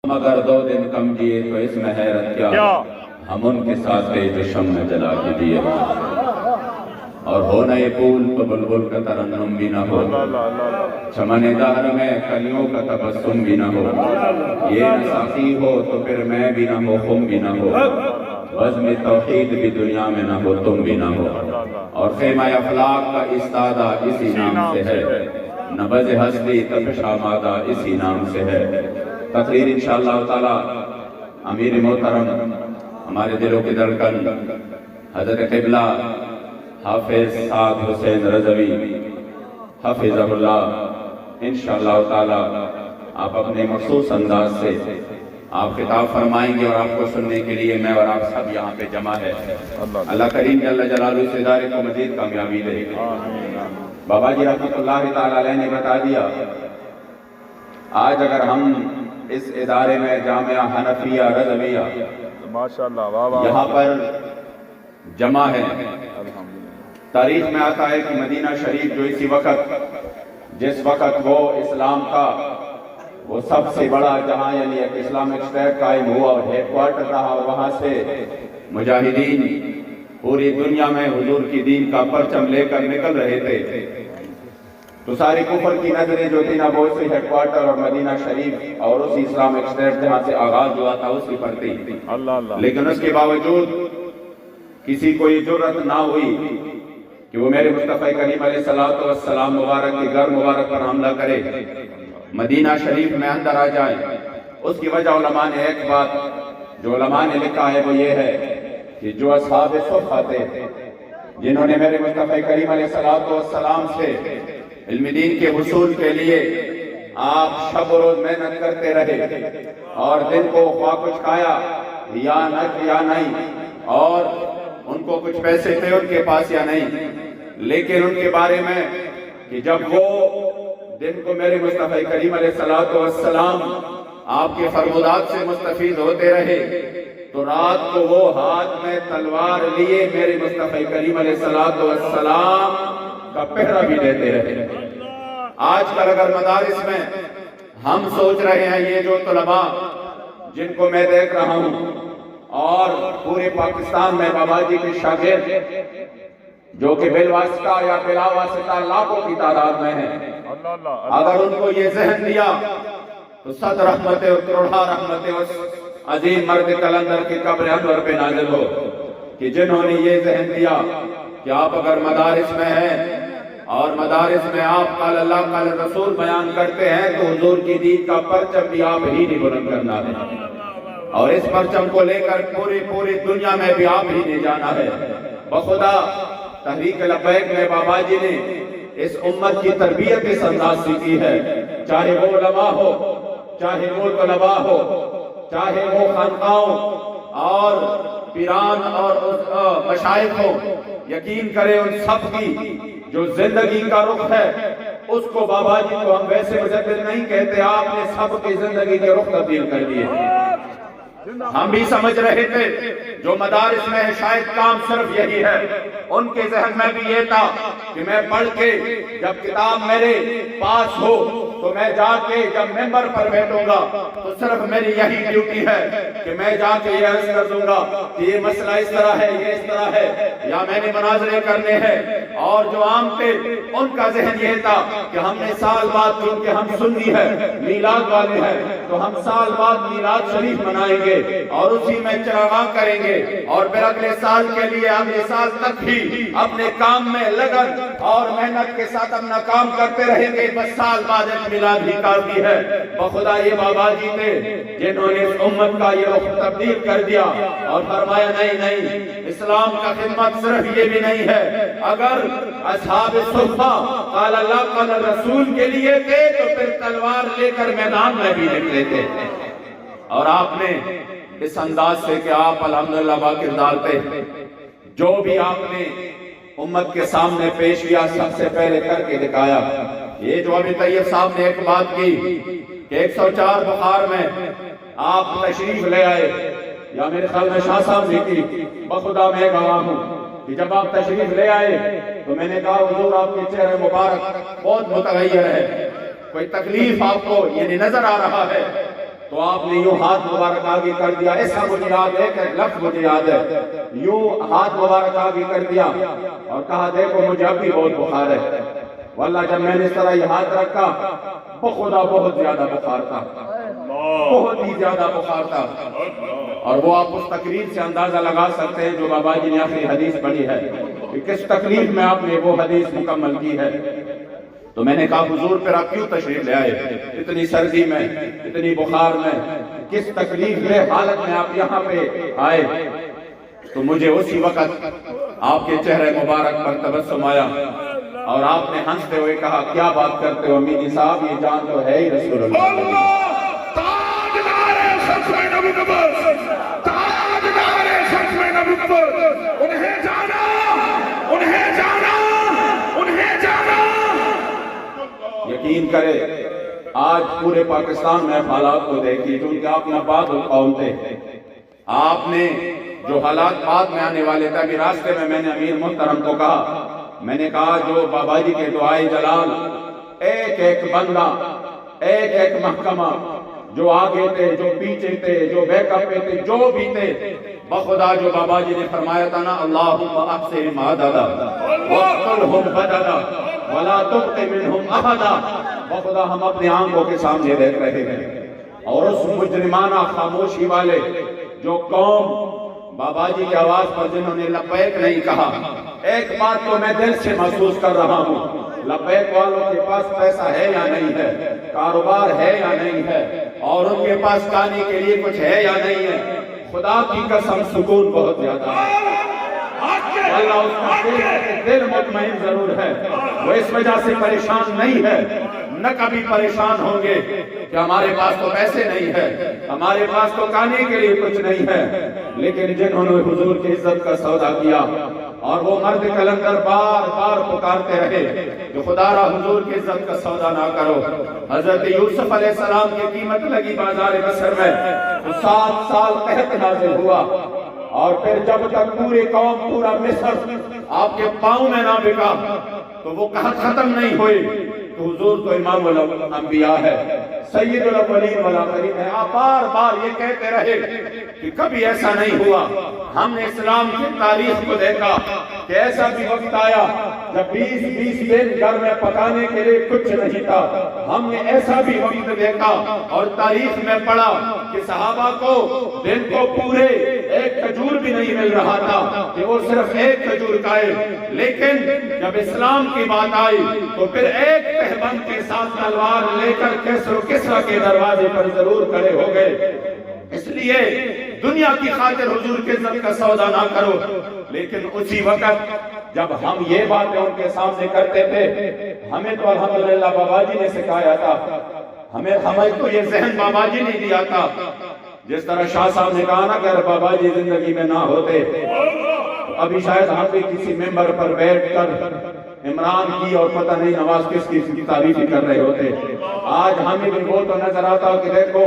مگر 2 دن کم جیے تو اس میں حیرت کیا، ہم ان کے ساتھ گئے جو شمع جلا کے دیے، اور ہو نہ یہ پھول تو بلبل کا ترنم بھی نہ ہو، چمن دہر میں کلیوں کا تبسم بھی نہ ہو، یہ نہ ساقی ہو تو پھر میں بھی نہ ہو، خم بھی نہ ہو، بزم توحید بھی دنیا میں نہ ہو، تم بھی نہ ہو، اور خیمہ افلاق کا استادہ اسی نام سے ہے، نبض ہستی تپش آمادہ اسی نام سے ہے۔ تقریر انشاءاللہ تعالی امیر محترم ہمارے دلوں کی دھڑکن حضرت قبلہ حافظ سعد حسین رضوی حفظہ اللہ انشاءاللہ تعالی آپ اپنے مخصوص انداز سے آپ خطاب فرمائیں گے، اور آپ کو سننے کے لیے میں اور آپ سب یہاں پہ جمع ہے۔ اللہ کریم جل جلالہ اس ادارے کو مزید کامیابی دے۔ بابا جی رحمت اللہ تعالی علیہ نے بتا دیا، آج اگر ہم اس ادارے میں جامعہ حنفیہ رضویہ یہاں پر جمع ہے، تاریخ میں آتا ہے کہ مدینہ شریف جو اسی وقت جس وقت وہ اسلام کا وہ سب سے بڑا جہاں یعنی ایک اسلامک اسٹیٹ قائم ہوا اور ہیڈ کوارٹر رہا، اور وہاں سے مجاہدین پوری دنیا میں حضور کی دین کا پرچم لے کر نکل رہے تھے، تو ساری کفر کی نظریں جو تھی نا وہ اسی ہیڈ کوارٹر اور مدینہ شریف اور اسی اسلامک اسٹیٹ جہاں سے آغاز ہوا تھا اسی پر تھی۔ لیکن اس کے باوجود کسی کو یہ جرأت نہ ہوئی کہ وہ میرے مصطفیٰ کریم علیہ السلام مبارک کے گھر مبارک پر حملہ کرے، مدینہ شریف میں اندر آ جائے۔ اس کی وجہ علماء نے ایک بات جو علماء نے لکھا ہے وہ یہ ہے کہ جو اصحاب صفہ تھے جنہوں نے میرے مصطفیٰ کریم علیہ السلام سے علم دین کے حصول کے لیے آپ شب و روز محنت کرتے رہے، اور دن کو خواہ کچھ کھایا یا نہ کیا نہیں، اور ان کو کچھ پیسے تھے ان کے پاس یا نہیں، لیکن ان کے بارے میں کہ جب وہ دن کو میرے مصطفیٰ کریم علیہ السلام آپ کے فرمودات سے مستفید ہوتے رہے، تو رات کو وہ ہاتھ میں تلوار لیے میرے مصطفیٰ کریم علیہ السلام کا پہرا بھی دیتے رہے۔ آج کل اگر مدارس میں ہم سوچ رہے ہیں یہ جو طلباء جن کو میں دیکھ رہا ہوں اور پورے پاکستان میں بابا جی کے شاگرد جو کہ بالواسطہ یا بلا واسطہ لاکھوں کی تعداد میں ہیں، اگر ان کو یہ ذہن دیا تو 100 رحمتیں اور کروڑا رحمتیں اس عظیم مرد کلندر کی قبر انور پہ نازل ہو کہ جنہوں نے یہ ذہن دیا کہ آپ اگر مدارس میں ہیں اور مدارس میں آپ قال اللہ قال رسول بیان کرتے ہیں تو حضور کی دین کا پرچم بھی آپ ہی نے بلند کرنا ہے، اور اس پرچم کو لے کر پوری دنیا میں بھی آپ ہی نے جانا ہے۔ بخدا تحریک لبیک میں بابا جی نے اس امت کی تربیت اس انداز سے کی ہے، چاہے وہ علماء ہو، چاہے وہ طلباء ہو، چاہے وہ خانقاہوں اور پیران اور مشائخ ہو، یقین کرے ان سب کی جو زندگی کا رخ ہے اس کو بابا جی کو ہم ویسے مجدد نہیں کہتے، آپ نے سب کی زندگی کے رخ تبدیل کر دیے۔ ہم بھی سمجھ رہے تھے جو مدارس میں شاید کام صرف یہی ہے، ان کے ذہن میں بھی یہ تھا کہ میں پڑھ کے جب کتاب میرے پاس ہو تو میں جا کے جب ممبر پر بیٹھوں گا تو صرف میری یہی ڈیوٹی ہے کہ میں جا کے یہ عرض کر دوں گا کہ یہ مسئلہ اس طرح ہے، یہ اس طرح ہے، یا میں نے مناظرے کرنے ہیں۔ اور جو عام تھے ان کا ذہن یہ تھا کہ ہم نے سال بعد چونکہ ہم سنی ہے میلاد والے ہیں تو ہم سال بعد میلاد شریف منائیں گے اور اسی میں چراغاں کریں گے، اور پھر اگلے سال کے لیے اگلے سال تک بھی اپنے کام میں لگن اور محنت کے ساتھ اپنا کام کرتے رہیں گے، بس سال بعد ایک میلاد ہی کافی ہے۔ بخدا یہ بابا جی تھے جنہوں نے اس امت کا یہ رخ تبدیل کر دیا اور فرمایا نہیں، اسلام کا خدمت صرف یہ بھی نہیں ہے، اگر اصحاب صفہ قال اللہ قال رسول کے لیے تھے تو پھر تلوار لے کر میدان میں بھی نکلے تھے۔ اور آپ نے اس انداز سے کہ آپ الحمدللہ باکردار تھے، جو بھی آپ نے امت کے سامنے پیش کیا سب سے پہلے کر کے دکھایا۔ یہ جو ابھی طیب صاحب نے ایک بات کی کہ 104 بخار میں آپ تشریف لے آئے، یا میرے خیال میں شاہ صاحب نے کی، بخدا میں گواہ ہوں کہ جب آپ تشریف لے آئے تو میں نے کہا حضور آپ کے چہرے مبارک بہت متغیر ہے، کوئی تکلیف آپ کو یعنی نظر آ رہا ہے، تو آپ نے یوں ہاتھ مبارک آگے کر دیا، ایسا مجھے یاد ہے کہ لفظ مجھے یاد ہے، یوں ہاتھ مبارک آگے کر دیا اور کہا دیکھو مجھے اب بھی بہت بخار ہے۔ واللہ جب میں نے اس طرح یہ ہاتھ رکھا بخدا بہت زیادہ بخار تھا، بہت ہی زیادہ بخار تھا۔ اور وہ آپ اس تقریر سے اندازہ لگا سکتے ہیں جو بابا جی نے آخری حدیث پڑھی ہے کہ کس تکلیف میں آپ نے وہ حدیث مکمل کی ہے۔ تو میں نے کہا حضور پھر آپ کیوں تشریف لے آئے اتنی سردی میں، اتنی بخار میں، کس تکلیف میں حالت میں آپ یہاں پہ آئے؟ تو مجھے اسی وقت آپ کے چہرے مبارک پر تبسم آیا اور آپ نے ہنستے ہوئے کہا کیا بات کرتے ہو امیدی صاحب، یہ جان تو ہے ہی رسول اللہ۔ یقین کرے آج پورے پاکستان میں حالات کو دیکھی، چونکہ آپ نبات القوم تھے، آپ نے جو حالات بعد میں آنے والے تھے، ابھی راستے میں نے امیر محترم کو کہا، میں نے کہا جو بابا جی کے دعائے جلال، ایک ایک بندہ، ایک ایک محکمہ، جو آگے تھے، جو پیچھے تھے، جو بیک اپ پہ تھے، جو بھی تھے، بخدا جو بابا جی نے فرمایا تھا نا اللہم احصہم عددا واقتلہم بددا ولا تبق منہم احدا، بخدا ہم اپنے آنکھوں کے سامنے دیکھ رہے ہیں اور اس مجرمانہ خاموشی والے جو قوم بابا جی کی آواز پر جنہوں نے لبیک نہیں کہا، ایک بات تو میں دل سے محسوس کر رہا ہوں، لبیک والوں کے پاس پیسہ ہے یا نہیں ہے، کاروبار ہے یا نہیں ہے، اور ان کے پاس کھانے کے لیے کچھ ہے یا نہیں ہے، خدا کی قسم سکون بہت زیادہ ہے۔ اللہ اس کا دل مطمئن ضرور ہے، وہ اس وجہ سے پریشان نہیں ہے، نہ کبھی پریشان ہوں گے کہ ہمارے پاس تو پیسے نہیں ہے، ہمارے پاس تو کھانے کے لیے کچھ نہیں ہے، لیکن جنہوں نے حضور کی عزت کا سودا کیا اور وہ مرد کلندر بار بار پکارتے رہے کہ خدا را حضور کی عزت کا سودا نہ کرو۔ حضرت یوسف علیہ السلام کی قیمت لگی بازار مصر میں، 7 سال قحط نازل ہوا، اور پھر جب تک پوری قوم پورا مصر آپ کے پاؤں میں نہ بکا تو وہ قحط ختم نہیں ہوئی۔ تو حضور تو امام الانبیاء ہے، سید الاولین والآخرین ہے، آپ بار بار یہ کہتے رہے کہ کبھی ایسا نہیں ہوا۔ ہم نے اسلام کی تاریخ کو دیکھا کہ ایسا بھی وقت آیا جب 20 دن گھر میں پکانے کے لیے کچھ نہیں تھا، ہم نے ایسا بھی وقت دیکھا اور تاریخ میں پڑھا کہ صحابہ کو دن کو پورے ایک کھجور بھی نہیں مل رہا تھا کہ وہ صرف ایک کھجور کھائے، لیکن جب اسلام کی بات آئی تو پھر ایک تہبند کے ساتھ تلوار لے کر کسر و کسرا کے دروازے پر ضرور کھڑے ہو گئے۔ اس لیے دنیا کی خاطر حضور کے عزت کا سودا نہ کرو، لیکن اسی وقت جب ہم یہ باتیں ان کے سامنے کرتے تھے، ہمیں تو الحمدللہ بابا جی نے سکھایا تھا، ہمیں تو یہ ذہن بابا جی نے دیا تھا، جس طرح شاہ صاحب نے کہا نا کہ اگر بابا جی زندگی میں نہ ہوتے ابھی شاید ہم بھی کسی ممبر پر بیٹھ کر عمران کی اور پتہ نہیں نواز کس کی تعریف کر رہے ہوتے۔ آج ہمیں بھی وہ تو نظر آتا کہ دیکھو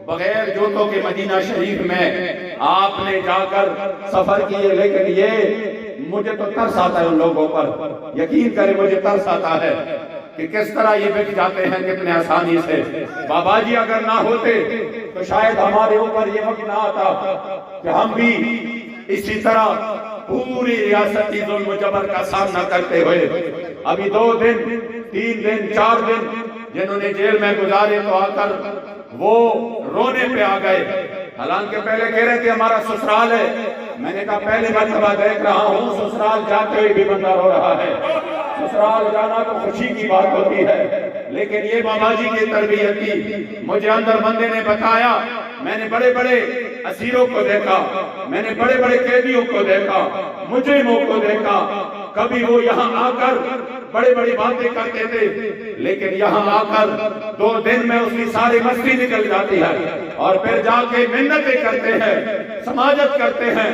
بغیر جوتوں کے مدینہ شریف میں آپ نے جا کر سفر کیے، لیکن یہ مجھے تو ترس آتا ہے ان لوگوں پر، یقین کریں مجھے ترس آتا ہے کہ کس طرح یہ بک جاتے ہیں کتنے آسانی سے۔ بابا جی اگر نہ ہوتے تو شاید ہمارے اوپر یہ وقت نہ آتا کہ ہم بھی اسی طرح پوری ریاستی ظلم و جبر کا سامنا کرتے ہوئے ابھی 2 دن 3 دن 4 دن جنہوں نے جیل میں گزارے تو آ کر وہ رونے پہ آ گئے، حالانکہ پہلے کہہ رہے تھے ہمارا سسرال ہے۔ میں نے کہا پہلے مرتبہ دیکھ رہا ہوں سسرال جاتے ہوئے بھی بندہ رو رہا ہے، سسرال جانا تو خوشی کی بات ہوتی ہے، لیکن یہ بابا جی کی تربیت تھی۔ مجھے اندر بندے نے بتایا، میں نے بڑے بڑے اسیروں کو دیکھا، میں نے بڑے بڑے قیدیوں کو دیکھا، مجرموں کو دیکھا، کبھی وہ یہاں آ کر بڑی بڑی باتیں کرتے تھے، لیکن یہاں آ کر 2 دن میں اس کی ساری مستی نکل جاتی ہے اور پھر جا کے منتیں کرتے ہیں، سماجت کرتے ہیں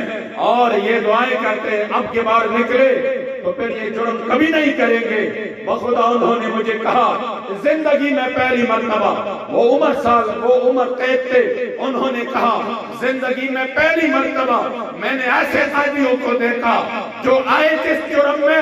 اور یہ دعائیں کرتے ہیں اب کے بار نکلے تو پھر یہ جرم کبھی نہیں کریں گے۔ بخدا انہوں نے مجھے کہا زندگی میں پہلی مرتبہ، وہ عمر قید تھے، انہوں نے کہا زندگی میں پہلی مرتبہ میں نے ایسے قیدیوں کو دیکھا جو آئے جس جرم میں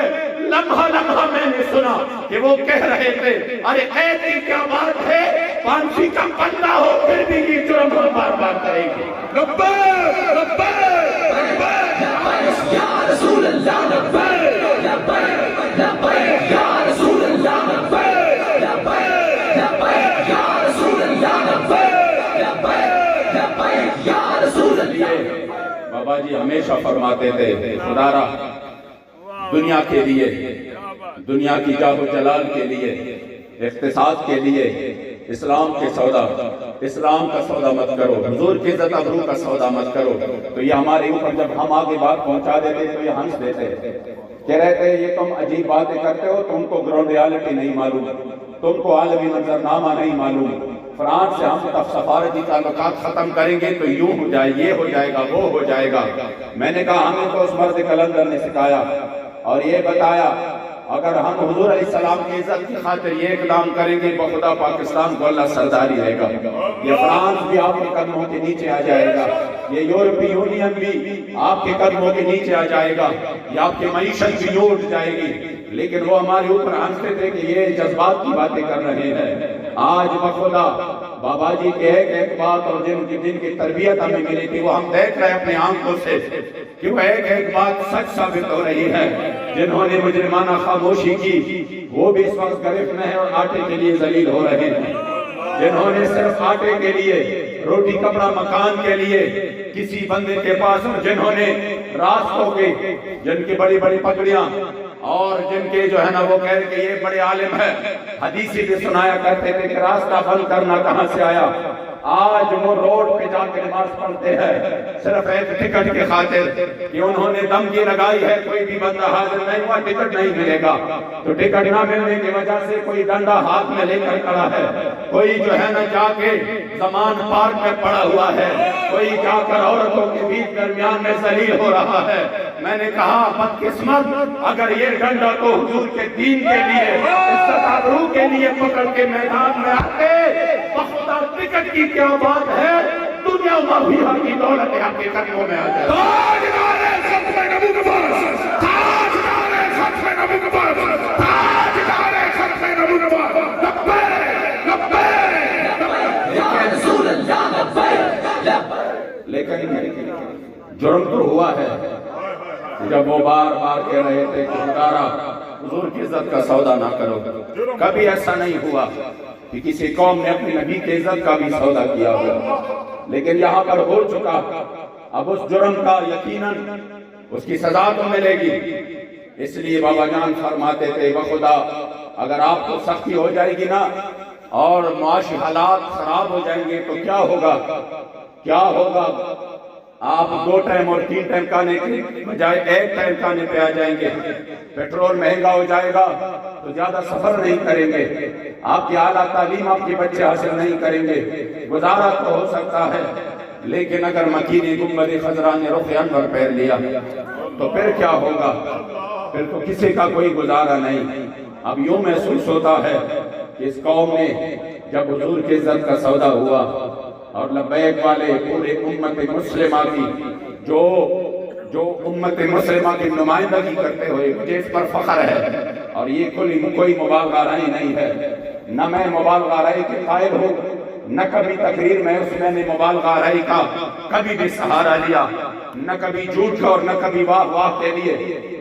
لمحہ لمحہ میں نے سنا کہ وہ کہہ رہے تھے ارے ایسی کیا بات ہے، پانسی کا بندہ ہو پھر بھی یہ جرم ہم بار بار کریں گے۔ لبیک لبیک لبیک یا رسول اللہ، لبیک لبیک لبیک یا رسول اللہ، لبیک لبیک لبیک یا رسول اللہ، لبیک لبیک لبیک یا رسول اللہ۔ بابا جی ہمیشہ فرماتے تھے خدا را دنیا کے لیے، دنیا کی جاہ و جلال کے لیے، اقتصاد کے لیے اسلام کے سودا، اسلام کا سودا مت کرو، حضور کی عزت ابرو کا سودا مت کرو۔ تو یہ ہمارے اوپر جب ہم آگے بات پہنچا دیتے تو یہ ہنس دیتے، کہہ رہے تھے یہ تم عجیب باتیں کرتے ہو، تم کو گراؤنڈ ریالٹی نہیں معلوم، تم کو عالمی منظرنامہ نہیں معلوم۔ فرانس سے ہم تب سفارتی تعلقات ختم کریں گے تو یوں ہو جائے، یہ ہو جائے گا، وہ ہو جائے گا۔ میں نے کہا ہمیں تو اس مرد کلندر نے سکھایا اور یہ بتایا اگر ہم حضور علیہ السلام کی عزت کی خاطر یہ اقدام کریں گے بخدا پاکستان کو اللہ سرداری رہے گا، یہ فرانس بھی آپ کے قدموں کے نیچے آ جائے گا، یہ یورپی یونین بھی آپ کے قدموں کے نیچے آ جائے گا، یہ آپ کی معیشت بھی اٹھ جائے گی۔ لیکن وہ ہمارے اوپر ہنستے تھے کہ یہ جذبات کی باتیں کر رہے ہیں۔ آج بخدا بابا جی کے ایک بات اور جن کی تربیت ہمیں ملی تھی وہ ہم دیکھ رہے ہیں اپنے آنکھوں سے کہ وہ ایک بات سچ ثابت ہو رہی ہے۔ جنہوں نے مجرمانہ خاموشی کی وہ بھی اس وقت گرفت میں ہیں اور آٹے کے لیے ذلیل ہو رہے ہیں۔ جنہوں نے صرف آٹے کے لیے، روٹی کپڑا مکان کے لیے کسی بندے کے پاس، جنہوں نے راستوں کے، جن کی بڑی بڑی پگڑیاں اور جن کے جو ہے نا وہ کہہ کہ یہ بڑے عالم ہے، حدیثی بھی سنایا کرتے تھے کہ راستہ بند کرنا کہاں سے آیا۔ آج وہ روڈ پہ جا کے نماز پڑھتے ہیں صرف ایک ٹکٹ کے خاطر کہ انہوں نے دمکی لگائی ہے کوئی بھی بندہ حاضر نہیں ہوا ٹکٹ نہیں ملے گا، تو ٹکٹ نہ ملنے کی وجہ سے کوئی ڈنڈا ہاتھ میں لے کر کھڑا ہے، کوئی جو ہے نا جا کے زمان پارک میں پڑا ہوا ہے، کوئی جا کر عورتوں کے بیچ درمیان میں ذلیل ہو رہا ہے۔ میں نے کہا بدقسمت اگر یہ ڈنڈا کو حضور کے دین کے لیے، عزت آبرو کے لیے پکڑ کے میدان میں آتے، بخدا ٹکٹ کی کیا بات ہے، دنیا مافیا کی دولت آپ کے قدموں میں آ جائے۔ تاجدار ختم نبوت، تاجدار ختم نبوت، تاجدار ختم نبوت، لبیک لبیک یا رسول اللہ، لبیک۔ لیکن جرم تو ہوا ہے جب وہ بار بار کہہ رہے تھے کہ خدارا حضور کی عزت کا سودا نہ کرو۔ کبھی ایسا نہیں ہوا کہ کسی قوم نے اپنی نبی کی عزت کا بھی سودا کیا ہو، لیکن یہاں پر ہو چکا۔ اب اس جرم کا یقیناً اس کی سزا تو ملے گی۔ اس لیے بابا جان فرماتے تھے بخدا اگر آپ کو سختی ہو جائے گی نا اور معاشی حالات خراب ہو جائیں گے تو کیا ہوگا، کیا ہوگا؟ آپ 2 ٹائم اور 3 ٹائم کھانے کے بجائے 1 ٹائم کھانے پہ آ جائیں گے، پیٹرول مہنگا ہو جائے گا تو زیادہ سفر نہیں کریں گے، آپ کی اعلیٰ تعلیم آپ کے بچے حاصل نہیں کریں گے، گزارا تو ہو سکتا ہے، لیکن اگر مکینی گنبد خضرا نے رخ انور پہن لیا تو پھر کیا ہوگا؟ پھر تو کسی کا کوئی گزارا نہیں۔ اب یوں محسوس ہوتا ہے کہ اس قوم نے جب حضور کی عزت کا سودا ہوا اور لبیک والے پورے امت مسلمہ کی جو امت مسلمہ کی نمائندگی کرتے ہوئے مجھے اس پر فخر ہے، اور یہ کوئی مبالغہ رائی نہیں ہے، نہ میں مبالغہ رائی کے قائل ہوں، نہ کبھی تقریر میں اس میں نے مبالغہ رائی کا کبھی بھی سہارا لیا، نہ کبھی جھوٹ کا اور نہ کبھی واہ واہ کے لیے۔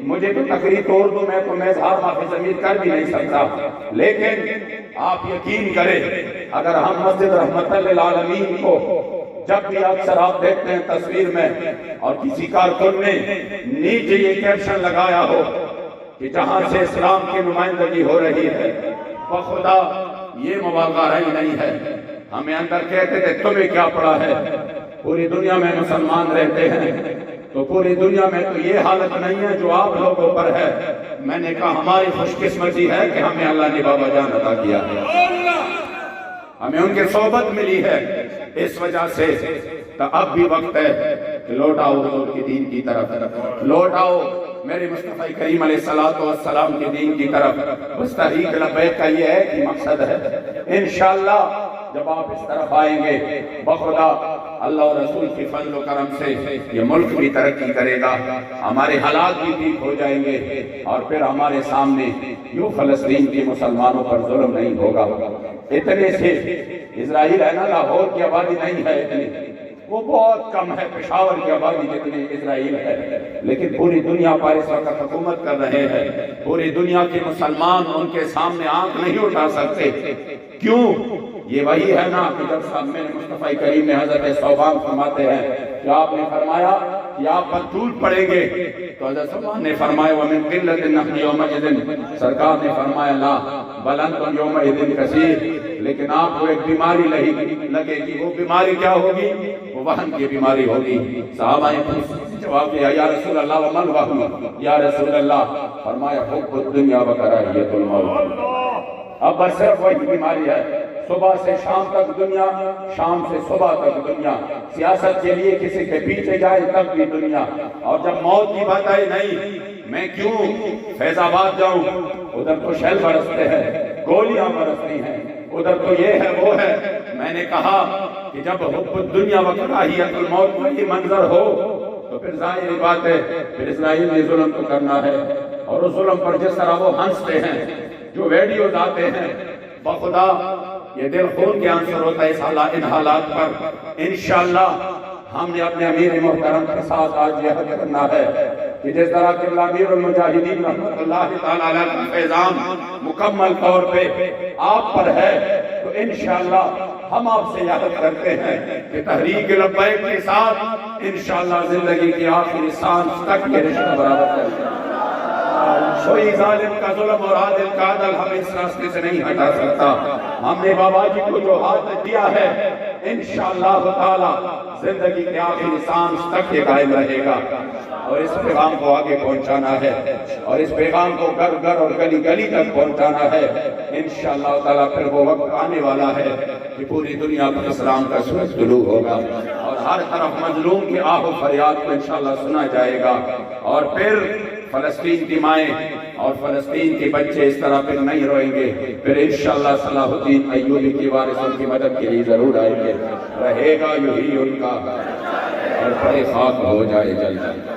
مجھے تو تقریر توڑ دوں میں تو میں اظہار معافی ضمیر کر بھی نہیں سکتا، لیکن آپ یقین کریں اگر ہم مسجد رحمت للعالمین کو جب بھی اکثر آپ دیکھتے ہیں تصویر میں اور کسی کارکن نے نیچے یہ کیپشن لگایا ہو کہ جہاں سے اسلام کی نمائندگی ہو رہی ہے، بخدا یہ مبالغہ رائی نہیں ہے۔ ہمیں اندر کہتے تھے تمہیں کیا پڑا ہے، پوری دنیا میں مسلمان رہتے ہیں تو پوری دنیا میں تو یہ حالت نہیں ہے جو آپ لوگوں پر ہے۔ میں نے کہا ہماری خوش قسمتی ہے کہ ہمیں اللہ نے بابا جان عطا کیا ہے، ہمیں ان کی صحبت ملی ہے، اس وجہ سے تو اب بھی وقت ہے کہ لوٹ آؤ حضور کی دین کی طرف، لوٹ آؤ میرے مصطفی کریم علیہ السلام کے دین کی طرف۔ بس تحریک لبیک کا یہ ہے کہ مقصد ہے انشاءاللہ جب آپ اس طرف آئیں گے بخدا اللہ اور رسول کی فضل و کرم سے یہ ملک بھی ترقی کرے گا، ہمارے حالات بھی ٹھیک ہو جائیں گے، اور پھر ہمارے سامنے یوں فلسطین کے مسلمانوں پر ظلم نہیں ہوگا۔ اتنے سے اسرائیل ہے نا، لاہور کی آبادی نہیں ہے اتنی، وہ بہت کم ہے، پشاور کی آبادی جتنی اسرائیل ہے، لیکن پوری دنیا پر اس وقت حکومت کر رہے ہیں۔ پوری دنیا کے مسلمان ان کے سامنے آنکھ نہیں اٹھا سکتے۔ کیوں؟ یہ وہی ہے نا کہ جب سامنے مصطفیٰ کریم میں حضرت ثوبان فرماتے ہیں کہ آپ نے فرمایا کہ آپ پر ٹوٹ پڑیں گے، تو حضرت ثوبان نے فرمایا وَمِن قِلَّةٍ نَحْنُ يَوْمَئِذٍ، سرکار نے فرمایا لا بل انتم یومئذ کثیر، لیکن آپ کو ایک بیماری لگے گی۔ وہ بیماری کیا ہوگی؟ وہ وہن کی بیماری ہوگی۔ صحابہ نے جواب دیا یا رسول اللہ وما الوہن، یا رسول اللہ، فرمایا حب الدنیا وکراہیت الموت۔ اب بس صرف وہی بیماری ہے، صبح سے شام تک دنیا، شام سے صبح تک دنیا، سیاست کے لیے کسی کے پیچھے جائے تب بھی دنیا، اور جب موت کی بات آئے نہیں میں کیوں فیض آباد جاؤں، ادھر تو شیل برستے ہیں، گولیاں برستی ہیں، ادھر تو یہ ہے وہ ہے۔ میں نے کہا کہ جب حب الدنیا وکراہیت الموت میں یہ منظر ہو تو پھر ظاہری بات ہے پھر اسرائیل نے ظلم تو کرنا ہے، اور اس ظلم پر جس طرح وہ ہنستے ہیں، جو ویڈیوز آتے ہیں، بخدا یہ دل خون کے عنصر ہوتا ہے ان حالات پر۔ انشاءاللہ ہم نے اپنے امیر محترم کے ساتھ آج یہ حق کرنا ہے کہ جس طرح کہ امیر المجاہدین رحمت اللہ تعالیٰ علیہ کا فیضان مکمل طور پہ آپ پر ہے، تو انشاءاللہ ہم آپ سے یہ حق کرتے ہیں کہ تحریک لبیک کے ساتھ انشاءاللہ زندگی کی آخری سانس تک یہ رشتہ برابر کرتے ہیں۔ کوئی ظالم کا ظلم اور عادل کا عدل ہمیں اس راستے سے نہیں ہٹا سکتا۔ ہم نے بابا جی کو جو ہاتھ دیا ہے انشاءاللہ تعالی زندگی کے آخری سانس تک یہ قائم رہے گا، اور اس پیغام کو آگے پہنچانا ہے، اور اس پیغام کو گھر گھر اور گلی گلی تک پہنچانا ہے۔ انشاءاللہ تعالی پھر وہ وقت آنے والا ہے کہ پوری دنیا پر اسلام کا سورج طلوع ہوگا، اور ہر طرف مظلوم کی آہ و فریاد کو انشاءاللہ سنا جائے گا، اور پھر فلسطین کی مائیں اور فلسطین کے بچے اس طرح پھر نہیں روئیں گے، پھر انشاءاللہ صلاح الدین ایوبی کی وارثوں کی مدد کے لیے ضرور آئیں گے۔ رہے گا یہی ان کا، اور پڑے خاک ہو جائے جلد۔